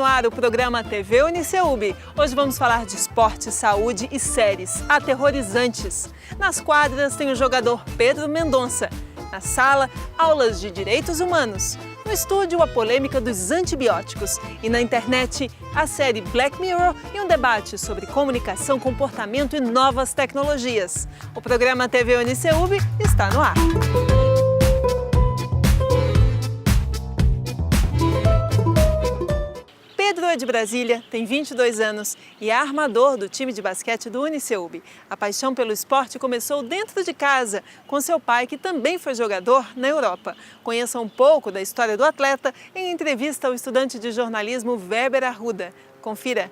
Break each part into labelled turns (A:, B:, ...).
A: no ar o programa TV Uniceub. Hoje vamos falar de esporte, saúde e séries aterrorizantes. Nas quadras tem o jogador Pedro Mendonça. Na sala, aulas de direitos humanos. No estúdio, a polêmica dos antibióticos. E na internet, a série Black Mirror e um debate sobre comunicação, comportamento e novas tecnologias. O programa TV Uniceub está no ar. Pedro é de Brasília, tem 22 anos e é armador do time de basquete do Uniceub. A paixão pelo esporte começou dentro de casa, com seu pai, que também foi jogador na Europa. Conheça um pouco da história do atleta em entrevista ao estudante de jornalismo Weber Arruda. Confira.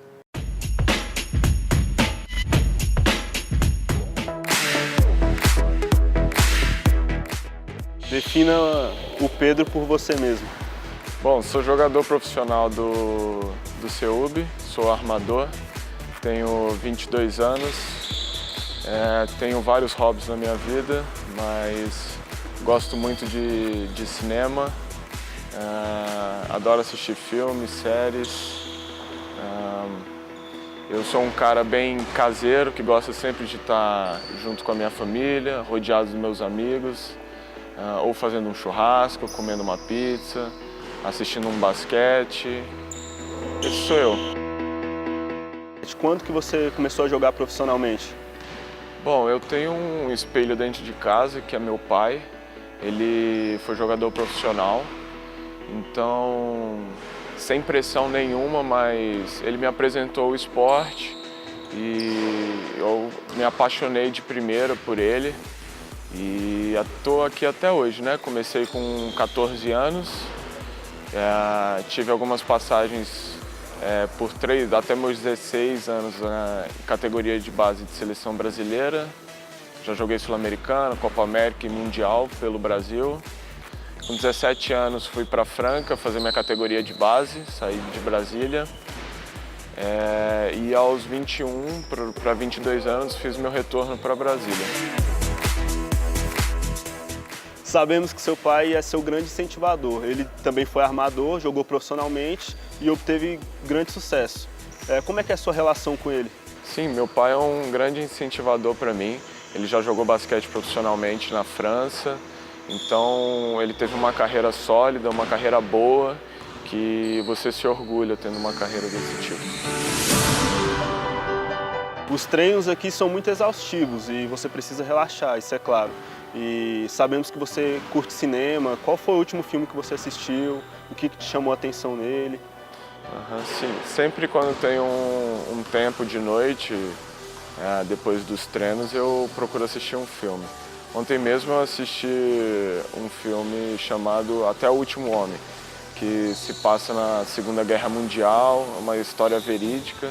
B: Defina o Pedro por você mesmo.
C: Bom, sou jogador profissional do CEUB, sou armador, tenho 22 anos, tenho vários hobbies na minha vida, mas gosto muito de cinema, adoro assistir filmes, séries. Eu sou um cara bem caseiro, que gosta sempre de estar junto com a minha família, rodeado dos meus amigos, ou fazendo um churrasco, comendo uma pizza, assistindo um basquete. Esse sou eu.
B: Quando que você começou a jogar profissionalmente?
C: Bom, eu tenho um espelho dentro de casa, que é meu pai. Ele foi jogador profissional, então sem pressão nenhuma, mas ele me apresentou o esporte e eu me apaixonei de primeira por ele. E estou aqui até hoje, né? Comecei com 14 anos. Tive algumas passagens até meus 16 anos na categoria de base de seleção brasileira. Já joguei Sul-Americana, Copa América e Mundial pelo Brasil. Com 17 anos fui para Franca fazer minha categoria de base, saí de Brasília. E aos 21 para 22 anos fiz meu retorno para Brasília.
B: Sabemos que seu pai é seu grande incentivador. Ele também foi armador, jogou profissionalmente e obteve grande sucesso. Como é que é a sua relação com ele?
C: Sim, meu pai é um grande incentivador para mim. Ele já jogou basquete profissionalmente na França, então ele teve uma carreira sólida, uma carreira boa, que você se orgulha tendo uma carreira desse tipo.
B: Os treinos aqui são muito exaustivos e você precisa relaxar, isso é claro. E sabemos que você curte cinema. Qual foi o último filme que você assistiu? O que te chamou a atenção nele?
C: Sim, sempre quando tenho um tempo de noite, depois dos treinos, eu procuro assistir um filme. Ontem mesmo eu assisti um filme chamado Até o Último Homem, que se passa na Segunda Guerra Mundial, uma história verídica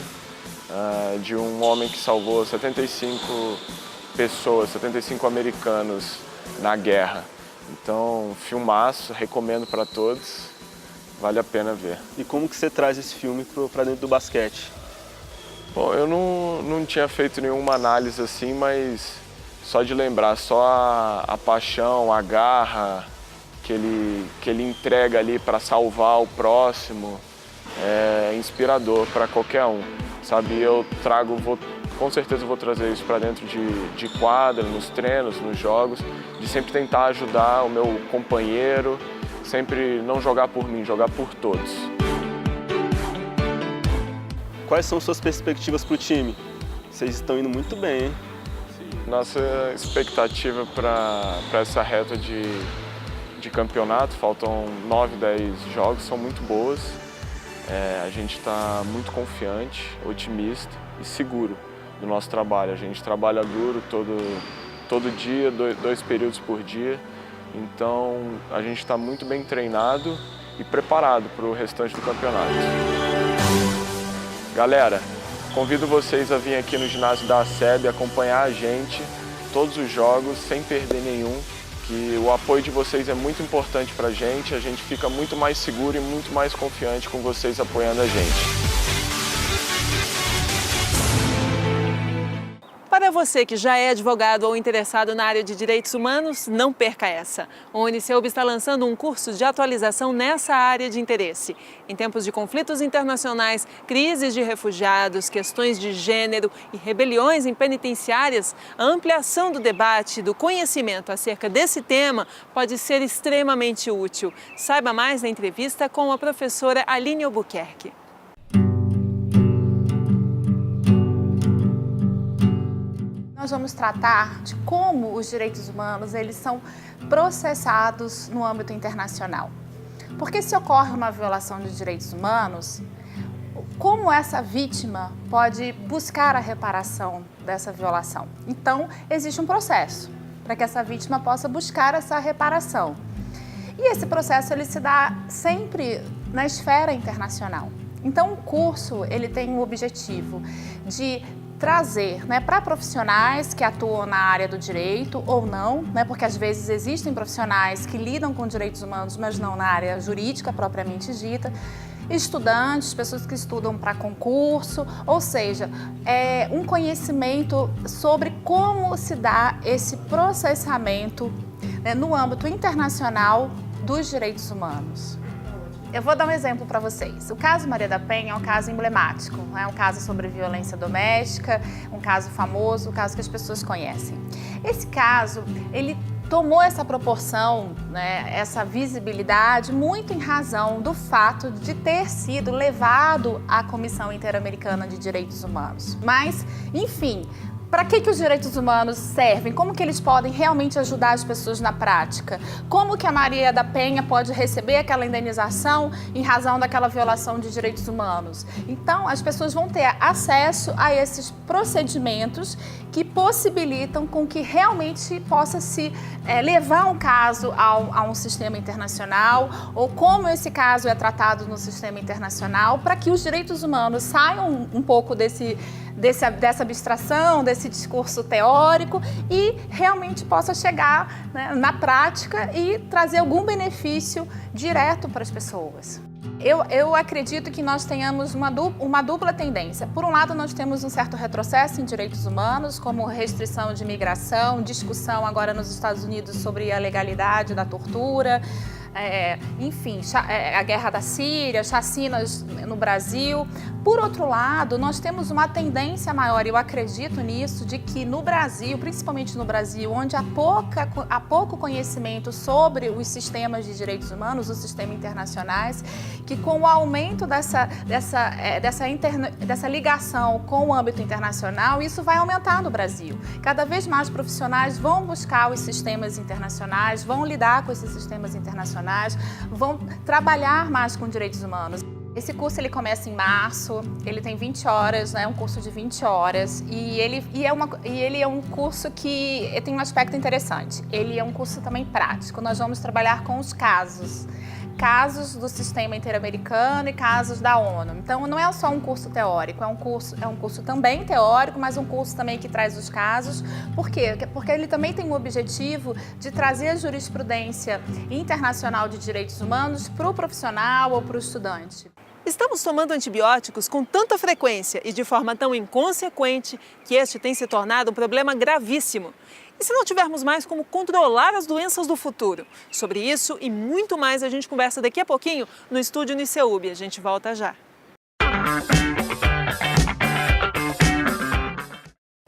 C: de um homem que salvou 75 pessoas, 75 americanos na guerra. Então, filmaço, recomendo para todos, vale a pena ver.
B: E como que você traz esse filme para dentro do basquete?
C: Bom, eu não tinha feito nenhuma análise assim, mas só de lembrar, só a paixão, a garra que ele entrega ali para salvar o próximo é inspirador para qualquer um, sabe? Com certeza vou trazer isso para dentro de quadra, nos treinos, nos jogos, de sempre tentar ajudar o meu companheiro, sempre não jogar por mim, jogar por todos.
B: Quais são suas perspectivas para o time? Vocês estão indo muito bem, hein?
C: Nossa expectativa para essa reta de campeonato, faltam 9, 10 jogos, são muito boas. A gente está muito confiante, otimista e seguro do nosso trabalho. A gente trabalha duro todo dia, 2 períodos por dia. Então a gente está muito bem treinado e preparado para o restante do campeonato. Galera, convido vocês a vir aqui no ginásio da ACEB acompanhar a gente todos os jogos sem perder nenhum, que o apoio de vocês é muito importante para a gente fica muito mais seguro e muito mais confiante com vocês apoiando a gente.
A: Para você que já é advogado ou interessado na área de direitos humanos, não perca essa. O Uniceub está lançando um curso de atualização nessa área de interesse. Em tempos de conflitos internacionais, crises de refugiados, questões de gênero e rebeliões em penitenciárias, a ampliação do debate e do conhecimento acerca desse tema pode ser extremamente útil. Saiba mais na entrevista com a professora Aline Albuquerque.
D: Nós vamos tratar de como os direitos humanos eles são processados no âmbito internacional. Porque se ocorre uma violação de direitos humanos, como essa vítima pode buscar a reparação dessa violação? Então, existe um processo para que essa vítima possa buscar essa reparação. E esse processo ele se dá sempre na esfera internacional. Então, o curso ele tem o objetivo de trazer para profissionais que atuam na área do direito ou não, porque às vezes existem profissionais que lidam com direitos humanos, mas não na área jurídica propriamente dita, estudantes, pessoas que estudam para concurso, ou seja, um conhecimento sobre como se dá esse processamento no âmbito internacional dos direitos humanos. Eu vou dar um exemplo para vocês. O caso Maria da Penha é um caso emblemático, é um caso sobre violência doméstica, um caso famoso, um caso que as pessoas conhecem. Esse caso, ele tomou essa proporção, essa visibilidade, muito em razão do fato de ter sido levado à Comissão Interamericana de Direitos Humanos. Mas, enfim, para que os direitos humanos servem? Como que eles podem realmente ajudar as pessoas na prática? Como que a Maria da Penha pode receber aquela indenização em razão daquela violação de direitos humanos? Então, as pessoas vão ter acesso a esses procedimentos que possibilitam com que realmente possa se levar um caso a um sistema internacional, ou como esse caso é tratado no sistema internacional, para que os direitos humanos saiam um pouco dessa abstração, desse discurso teórico e realmente possa chegar na prática e trazer algum benefício direto para as pessoas. Eu acredito que nós tenhamos uma dupla tendência. Por um lado, nós temos um certo retrocesso em direitos humanos, como restrição de imigração, discussão agora nos Estados Unidos sobre a legalidade da tortura, enfim, a guerra da Síria, chacinas no Brasil. Por outro lado, nós temos uma tendência maior, eu acredito nisso, de que no Brasil, principalmente no Brasil, onde há pouco conhecimento sobre os sistemas de direitos humanos, os sistemas internacionais, que com o aumento dessa ligação com o âmbito internacional, isso vai aumentar no Brasil. Cada vez mais profissionais vão buscar os sistemas internacionais, vão lidar com esses sistemas internacionais, vão trabalhar mais com direitos humanos. Esse curso ele começa em março, ele tem 20 horas, é um curso de 20 horas e ele é um curso que tem um aspecto interessante. Ele é um curso também prático, nós vamos trabalhar com os casos do sistema interamericano e casos da ONU. Então não é só um curso teórico, é um curso também teórico, mas um curso também que traz os casos. Por quê? Porque ele também tem o objetivo de trazer a jurisprudência internacional de direitos humanos para o profissional ou para o estudante.
A: Estamos tomando antibióticos com tanta frequência e de forma tão inconsequente que este tem se tornado um problema gravíssimo. E se não tivermos mais como controlar as doenças do futuro? Sobre isso e muito mais a gente conversa daqui a pouquinho no estúdio Uniceub. A gente volta já.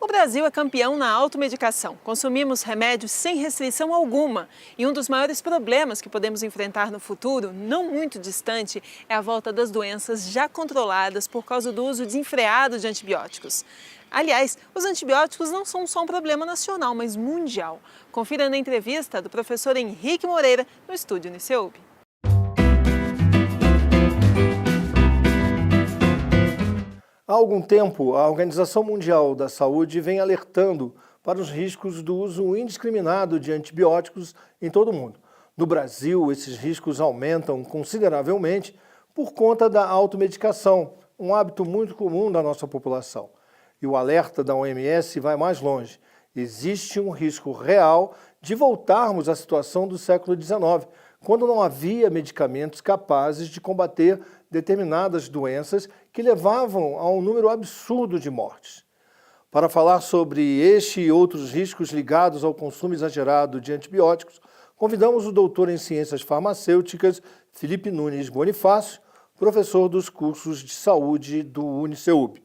A: O Brasil é campeão na automedicação. Consumimos remédios sem restrição alguma. E um dos maiores problemas que podemos enfrentar no futuro, não muito distante, é a volta das doenças já controladas por causa do uso desenfreado de antibióticos. Aliás, os antibióticos não são só um problema nacional, mas mundial. Confira na entrevista do professor Henrique Moreira no estúdio Uniceub.
E: Há algum tempo, a Organização Mundial da Saúde vem alertando para os riscos do uso indiscriminado de antibióticos em todo o mundo. No Brasil, esses riscos aumentam consideravelmente por conta da automedicação, um hábito muito comum da nossa população. E o alerta da OMS vai mais longe. Existe um risco real de voltarmos à situação do século XIX, quando não havia medicamentos capazes de combater determinadas doenças que levavam a um número absurdo de mortes. Para falar sobre este e outros riscos ligados ao consumo exagerado de antibióticos, convidamos o doutor em Ciências Farmacêuticas, Felipe Nunes Bonifácio, professor dos cursos de saúde do UniCeub.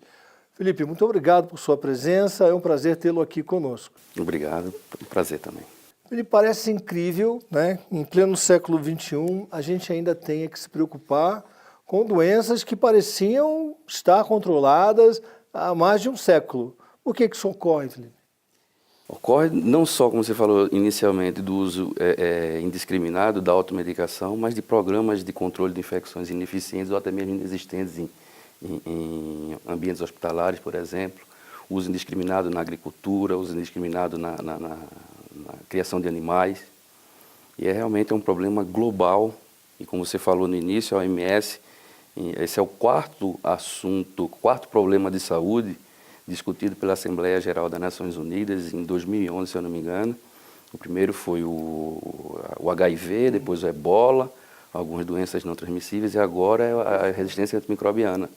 E: Felipe, muito obrigado por sua presença, é um prazer tê-lo aqui conosco.
F: Obrigado, um prazer também.
E: Felipe, parece incrível, né? Em pleno século XXI, a gente ainda tenha que se preocupar com doenças que pareciam estar controladas há mais de um século. Por que isso ocorre, Felipe?
F: Ocorre não só, como você falou inicialmente, do uso indiscriminado da automedicação, mas de programas de controle de infecções ineficientes ou até mesmo inexistentes em ambientes hospitalares, por exemplo, uso indiscriminado na agricultura, uso indiscriminado na criação de animais. E realmente é um problema global, e como você falou no início, a OMS, esse é o quarto problema de saúde discutido pela Assembleia Geral das Nações Unidas em 2011, se eu não me engano. O primeiro foi o HIV, depois o Ebola, algumas doenças não transmissíveis, e agora é a resistência antimicrobiana.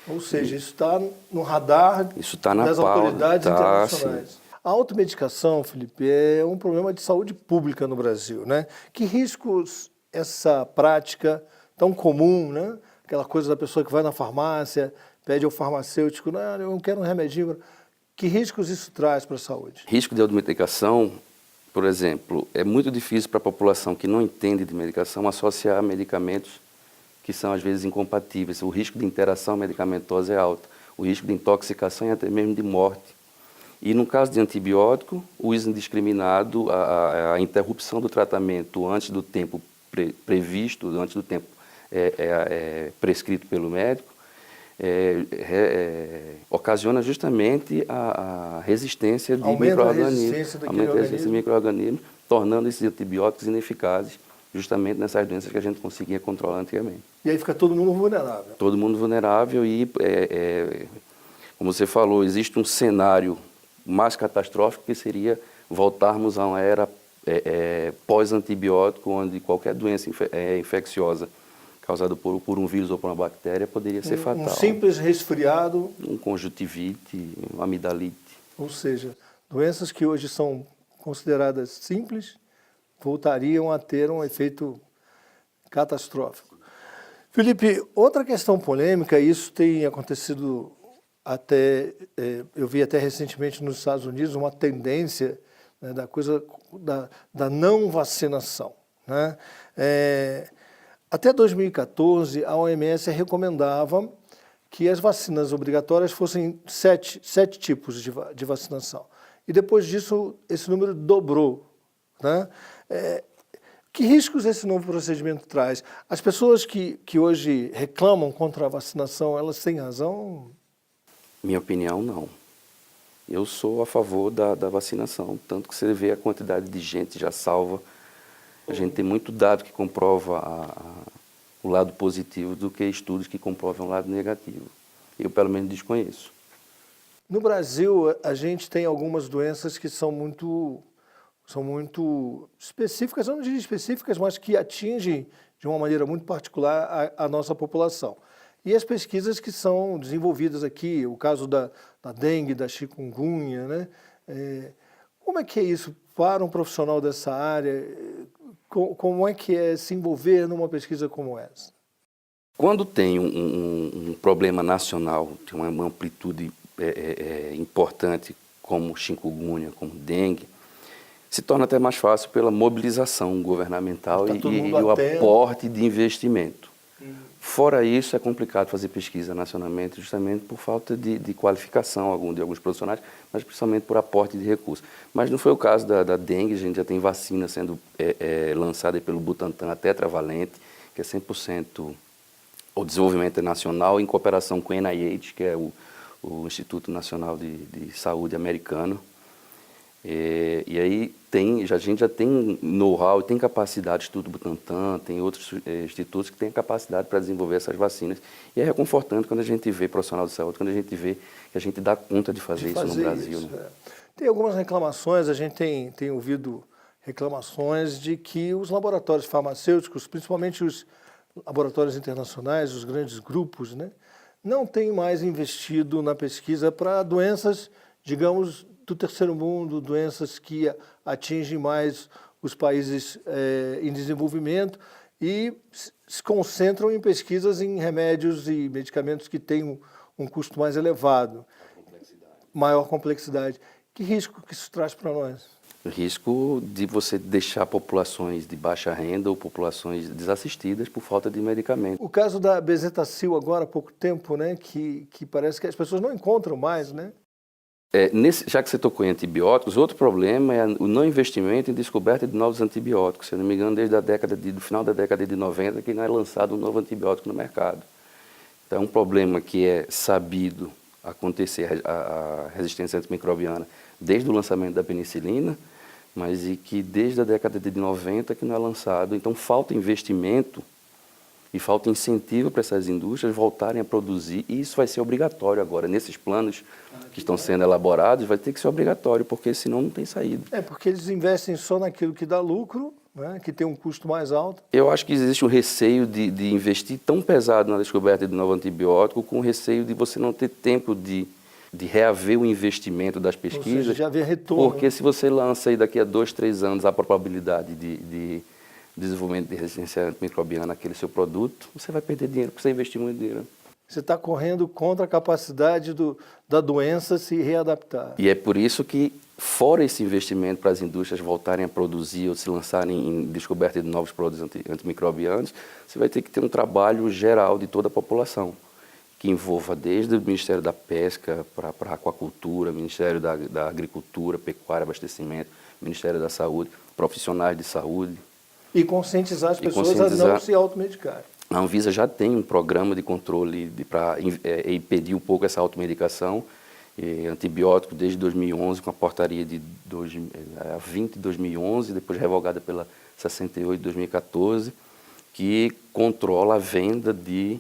E: Ou seja, isso está no radar das autoridades internacionais. Sim. A automedicação, Felipe, é um problema de saúde pública no Brasil, né? Que riscos essa prática tão comum, né? Aquela coisa da pessoa que vai na farmácia, pede ao farmacêutico, não, eu não quero um remedinho. Que riscos isso traz para a saúde?
F: Risco de automedicação, por exemplo, é muito difícil para a população que não entende de medicação associar medicamentos que são às vezes incompatíveis. O risco de interação medicamentosa é alto, o risco de intoxicação e até mesmo de morte. E no caso de antibiótico, o uso indiscriminado, a interrupção do tratamento antes do tempo previsto, antes do tempo prescrito pelo médico, ocasiona justamente a resistência de micro-organismos, aumenta a resistência de micro-organismos, tornando esses antibióticos ineficazes, justamente nessas doenças que a gente conseguia controlar antigamente.
E: E aí fica todo mundo vulnerável.
F: Todo mundo vulnerável e, como você falou, existe um cenário mais catastrófico que seria voltarmos a uma era pós-antibiótico, onde qualquer doença infecciosa causada por um vírus ou por uma bactéria poderia ser fatal.
E: Um simples resfriado.
F: Um conjuntivite, uma amidalite.
E: Ou seja, doenças que hoje são consideradas simples voltariam a ter um efeito catastrófico. Felipe, outra questão polêmica, isso tem acontecido até, eu vi até recentemente nos Estados Unidos, uma tendência, né, da coisa da não vacinação, né? Até 2014, a OMS recomendava que as vacinas obrigatórias fossem sete tipos de vacinação. E depois disso, esse número dobrou, né? Que riscos esse novo procedimento traz? As pessoas que hoje reclamam contra a vacinação, elas têm razão?
F: Minha opinião, não. Eu sou a favor da vacinação, tanto que você vê a quantidade de gente já salva. A gente tem muito dado que comprova o lado positivo do que estudos que comprovam o lado negativo. Eu, pelo menos, desconheço.
E: No Brasil, a gente tem algumas doenças que são muito específicas, eu não diria específicas, mas que atingem de uma maneira muito particular a nossa população. E as pesquisas que são desenvolvidas aqui, o caso da dengue, da chikungunya, né? Como é que é isso para um profissional dessa área? Como é que é se envolver numa pesquisa como essa?
F: Quando tem um problema nacional, de uma amplitude importante, como chikungunya, como dengue, se torna até mais fácil pela mobilização governamental e o aporte de investimento. Fora isso, é complicado fazer pesquisa nacionalmente, justamente por falta de qualificação de alguns profissionais, mas principalmente por aporte de recursos. Mas não foi o caso da dengue, a gente já tem vacina sendo lançada pelo Butantan, a tetravalente, que é 100% o desenvolvimento nacional, em cooperação com o NIH, que é o Instituto Nacional de Saúde americano. E aí a gente já tem know-how, tem capacidade, Instituto Butantan, tem outros institutos que têm capacidade para desenvolver essas vacinas. E é reconfortante quando a gente vê profissional de saúde, quando a gente vê que a gente dá conta de fazer isso no Brasil. Isso, né?
E: Tem algumas reclamações, a gente tem ouvido reclamações de que os laboratórios farmacêuticos, principalmente os laboratórios internacionais, os grandes grupos, né, não têm mais investido na pesquisa para doenças digamos, do terceiro mundo, doenças que atingem mais os países em desenvolvimento e se concentram em pesquisas em remédios e medicamentos que têm um custo mais elevado, maior complexidade. Que risco que isso traz para nós?
F: O risco de você deixar populações de baixa renda ou populações desassistidas por falta de medicamento.
E: O caso da bezetacil agora há pouco tempo, né, que parece que as pessoas não encontram mais, né?
F: Já que você tocou em antibióticos, outro problema é o não investimento em descoberta de novos antibióticos. Se eu não me engano, desde do final da década de 90 que não é lançado um novo antibiótico no mercado. Então é um problema que é sabido acontecer, a resistência antimicrobiana, desde o lançamento da penicilina, mas e que desde a década de 90 que não é lançado. Então falta investimento e falta incentivo para essas indústrias voltarem a produzir, e isso vai ser obrigatório agora. Nesses planos que estão sendo elaborados, vai ter que ser obrigatório, porque senão não tem saída.
E: Porque eles investem só naquilo que dá lucro, né, que tem um custo mais alto.
F: Eu acho que existe um receio de investir tão pesado na descoberta de novo antibiótico, com o receio de você não ter tempo de reaver o investimento das pesquisas.
E: Ou seja, já haver retorno.
F: Porque se você lança aí daqui a 2, 3 anos a probabilidade de desenvolvimento de resistência antimicrobiana naquele seu produto, você vai perder dinheiro porque você investiu muito dinheiro.
E: Você está correndo contra a capacidade da doença se readaptar.
F: E é por isso que, fora esse investimento para as indústrias voltarem a produzir ou se lançarem em descoberta de novos produtos antimicrobianos, você vai ter que ter um trabalho geral de toda a população, que envolva desde o Ministério da Pesca para a Aquacultura, Ministério da Agricultura, Pecuária, Abastecimento, Ministério da Saúde, profissionais de saúde.
E: E conscientizar as pessoas a não se automedicarem.
F: A Anvisa já tem um programa de controle para impedir um pouco essa automedicação. Antibiótico desde 2011, com a portaria de 20 de 2011, depois revogada pela 68 de 2014, que controla a venda de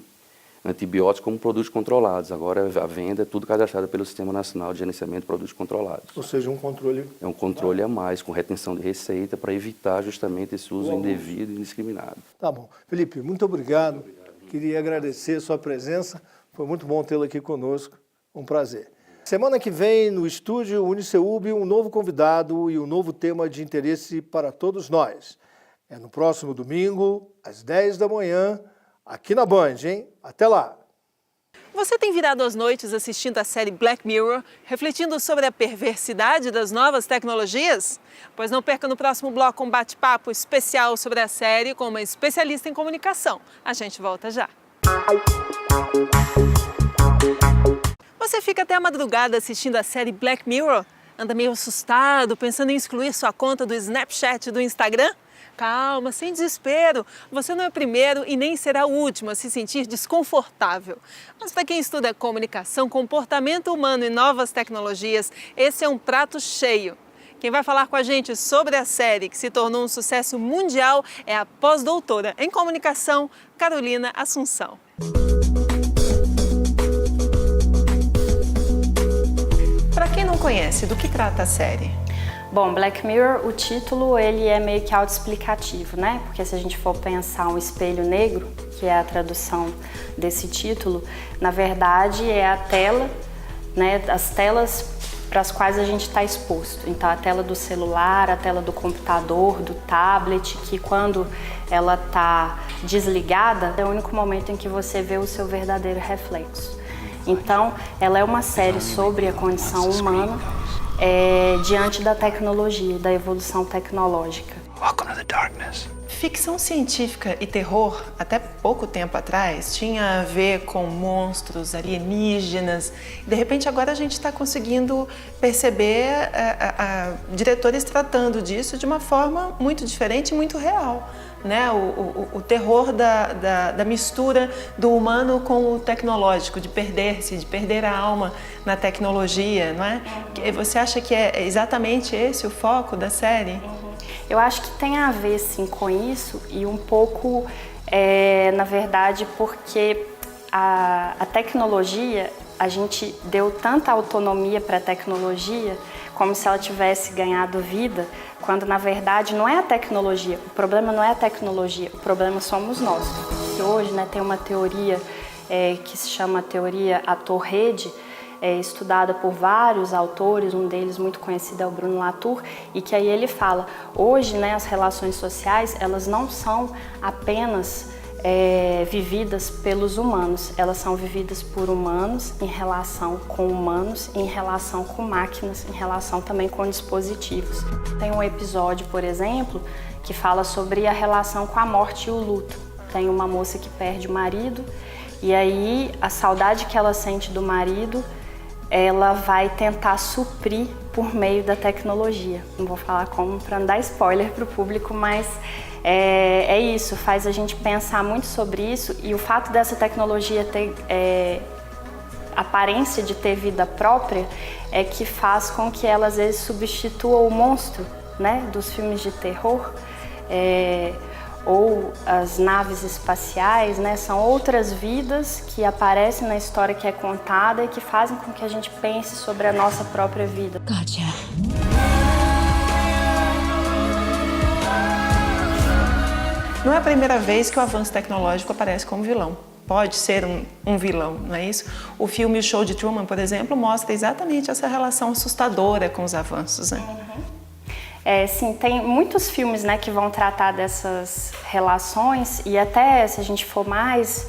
F: antibióticos como produtos controlados. Agora a venda é tudo cadastrado pelo Sistema Nacional de Gerenciamento de Produtos Controlados.
E: Ou seja, um controle...
F: É um controle a mais, com retenção de receita, para evitar justamente esse uso indevido e indiscriminado.
E: Tá bom. Felipe, muito obrigado. Queria agradecer a sua presença. Foi muito bom tê-lo aqui conosco. Um prazer. Semana que vem, no estúdio Uniceub, um novo convidado e um novo tema de interesse para todos nós. É no próximo domingo, às 10 da manhã, aqui na Band, hein? Até lá!
A: Você tem virado as noites assistindo a série Black Mirror, refletindo sobre a perversidade das novas tecnologias? Pois não perca no próximo bloco um bate-papo especial sobre a série com uma especialista em comunicação. A gente volta já. Você fica até a madrugada assistindo a série Black Mirror? Anda meio assustado, pensando em excluir sua conta do Snapchat e do Instagram? Calma, sem desespero. Você não é o primeiro e nem será o último a se sentir desconfortável. Mas para quem estuda comunicação, comportamento humano e novas tecnologias, esse é um prato cheio. Quem vai falar com a gente sobre a série que se tornou um sucesso mundial é a pós-doutora em comunicação, Carolina Assunção. Para quem não conhece, do que trata a série?
G: Bom, Black Mirror, o título, ele é meio que autoexplicativo, né? Porque se a gente for pensar um espelho negro, que é a tradução desse título, na verdade é a tela, né? As telas para as quais a gente está exposto. Então, a tela do celular, a tela do computador, do tablet, que quando ela está desligada, é o único momento em que você vê o seu verdadeiro reflexo. Então, ela é uma série sobre a condição humana diante da tecnologia, da evolução tecnológica.
H: Welcome to the darkness.
A: Ficção científica e terror, até pouco tempo atrás, tinha a ver com monstros, alienígenas. De repente, agora a gente está conseguindo perceber diretores tratando disso de uma forma muito diferente e muito real. Né? O terror da mistura do humano com o tecnológico, de perder-se, de perder a alma na tecnologia, não é? Você acha que é exatamente esse o foco da série?
G: Eu acho que tem a ver, sim, com isso e um pouco, na verdade, porque a tecnologia, a gente deu tanta autonomia para a tecnologia como se ela tivesse ganhado vida, quando na verdade não é a tecnologia, o problema não é a tecnologia, o problema somos nós. E hoje, né, tem uma teoria que se chama teoria ator-rede, estudada por vários autores, um deles muito conhecido é o Bruno Latour, e que aí ele fala, hoje, né, as relações sociais, elas não são apenas vividas pelos humanos, elas são vividas por humanos em relação com humanos, em relação com máquinas, em relação também com dispositivos. Tem um episódio, por exemplo, que fala sobre a relação com a morte e o luto. Tem uma moça que perde o marido e aí a saudade que ela sente do marido, ela vai tentar suprir por meio da tecnologia. Não vou falar como para não dar spoiler para o público, mas é isso, faz a gente pensar muito sobre isso, e o fato dessa tecnologia ter aparência de ter vida própria é que faz com que ela às vezes substitua o monstro, né, dos filmes de terror, ou as naves espaciais, né, são outras vidas que aparecem na história que é contada e que fazem com que a gente pense sobre a nossa própria vida.
H: Gotcha.
A: Não é a primeira vez que o avanço tecnológico aparece como vilão. Pode ser um vilão, não é isso? O filme O Show de Truman, por exemplo, mostra exatamente essa relação assustadora com os avanços, né?
G: Sim, tem muitos filmes, né, que vão tratar dessas relações, e até se a gente for mais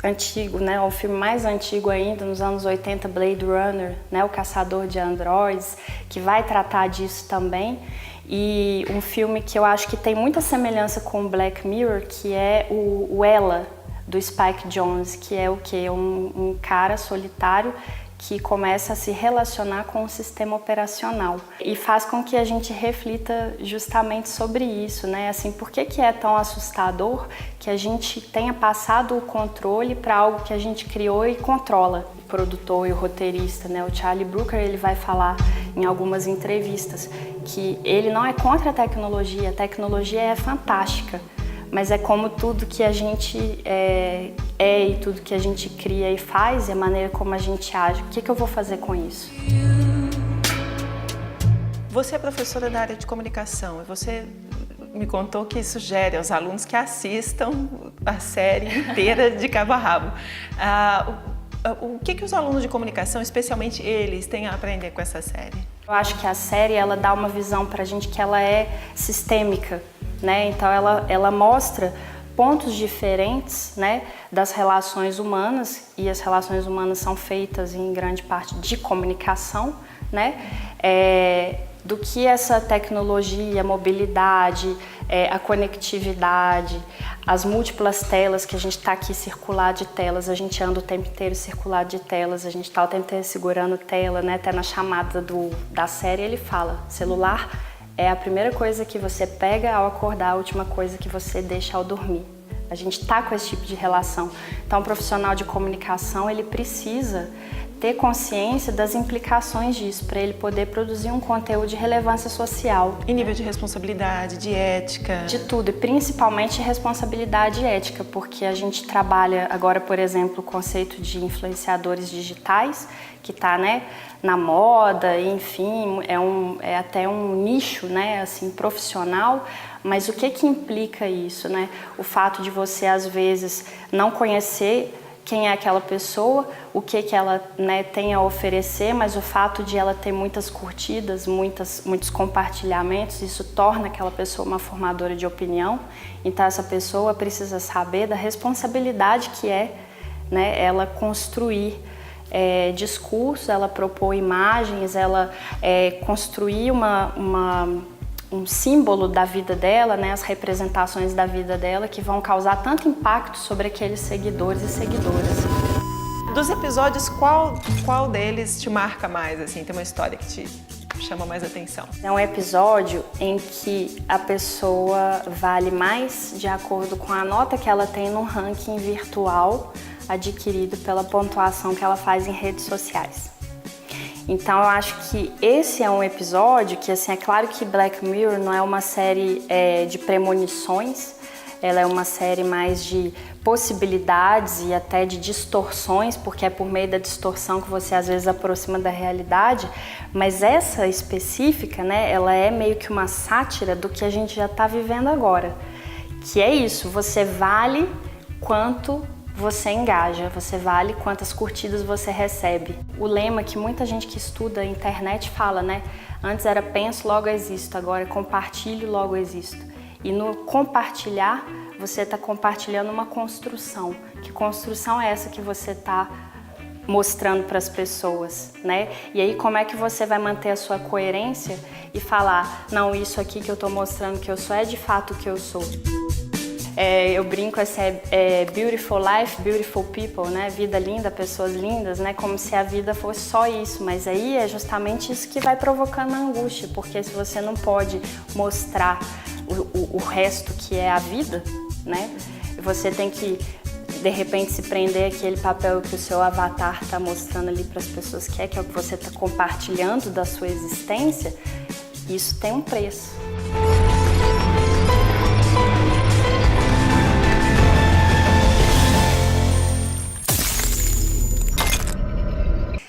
G: antigo, né, o filme mais antigo ainda, nos anos 80, Blade Runner, né, O Caçador de Androides, que vai tratar disso também. E um filme que eu acho que tem muita semelhança com Black Mirror, que é o Ela, do Spike Jonze, que é o quê? Um cara solitário que começa a se relacionar com o sistema operacional e faz com que a gente reflita justamente sobre isso, né? Assim, por que é tão assustador que a gente tenha passado o controle para algo que a gente criou e controla? O produtor e o roteirista, né? O Charlie Brooker, ele vai falar em algumas entrevistas que ele não é contra a tecnologia é fantástica, mas é como tudo que a gente e tudo que a gente cria e faz, e a maneira como a gente age. O que eu vou fazer com isso?
A: Você é professora da área de comunicação e você me contou que sugere aos alunos que assistam a série inteira de cabo a rabo. O que os alunos de comunicação, especialmente eles, têm a aprender com essa série?
G: Eu acho que a série, ela dá uma visão pra gente que ela é sistêmica, né? Então ela mostra pontos diferentes, né, das relações humanas, e as relações humanas são feitas em grande parte de comunicação, né? Do que essa tecnologia, a mobilidade, a conectividade, as múltiplas telas, que a gente está aqui circular de telas, a gente anda o tempo inteiro circular de telas, a gente está o tempo inteiro segurando tela, né? Até na chamada da série ele fala, celular é a primeira coisa que você pega ao acordar, a última coisa que você deixa ao dormir. A gente está com esse tipo de relação. Então, o profissional de comunicação, ele precisa ter consciência das implicações disso, para ele poder produzir um conteúdo de relevância social.
A: Em nível de responsabilidade, de ética?
G: De tudo, e principalmente responsabilidade ética, porque a gente trabalha agora, por exemplo, o conceito de influenciadores digitais, que está, né, na moda, enfim, é até um nicho, né, assim, profissional, mas o que implica isso, né? O fato de você, às vezes, não conhecer quem é aquela pessoa, o que ela, né, tem a oferecer, mas o fato de ela ter muitas curtidas, muitos compartilhamentos, isso torna aquela pessoa uma formadora de opinião. Então essa pessoa precisa saber da responsabilidade que é, né, ela construir discursos, ela propor imagens, ela construir um símbolo da vida dela, né, as representações da vida dela que vão causar tanto impacto sobre aqueles seguidores e seguidoras.
A: Dos episódios, qual deles te marca mais, assim, tem uma história que te chama mais atenção?
G: É um episódio em que a pessoa vale mais de acordo com a nota que ela tem no ranking virtual adquirido pela pontuação que ela faz em redes sociais. Então eu acho que esse é um episódio que, assim, é claro que Black Mirror não é uma série de premonições, ela é uma série mais de possibilidades e até de distorções, porque é por meio da distorção que você às vezes aproxima da realidade, mas essa específica, né, ela é meio que uma sátira do que a gente já está vivendo agora, que é isso, você vale quanto você engaja, você vale quantas curtidas você recebe. O lema que muita gente que estuda a internet fala, né? Antes era penso, logo existo, agora é compartilho, logo existo. E no compartilhar, você está compartilhando uma construção. Que construção é essa que você está mostrando para as pessoas, né? E aí como é que você vai manter a sua coerência e falar, não, isso aqui que eu estou mostrando que eu sou é de fato o que eu sou. Eu brinco, essa é beautiful life, beautiful people, né? Vida linda, pessoas lindas, né? Como se a vida fosse só isso, mas aí é justamente isso que vai provocando a angústia, porque se você não pode mostrar o resto que é a vida, né? Você tem que, de repente, se prender àquele papel que o seu avatar está mostrando ali para as pessoas que é o que você está compartilhando da sua existência, isso tem um preço.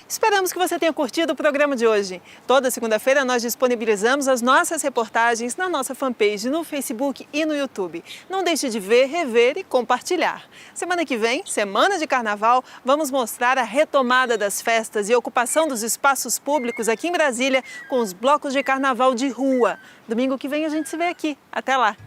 A: Esperamos que você tenha curtido o programa de hoje. Toda segunda-feira nós disponibilizamos as nossas reportagens na nossa fanpage no Facebook e no YouTube. Não deixe de ver, rever e compartilhar. Semana que vem, semana de carnaval, vamos mostrar a retomada das festas e ocupação dos espaços públicos aqui em Brasília com os blocos de carnaval de rua. Domingo que vem a gente se vê aqui. Até lá!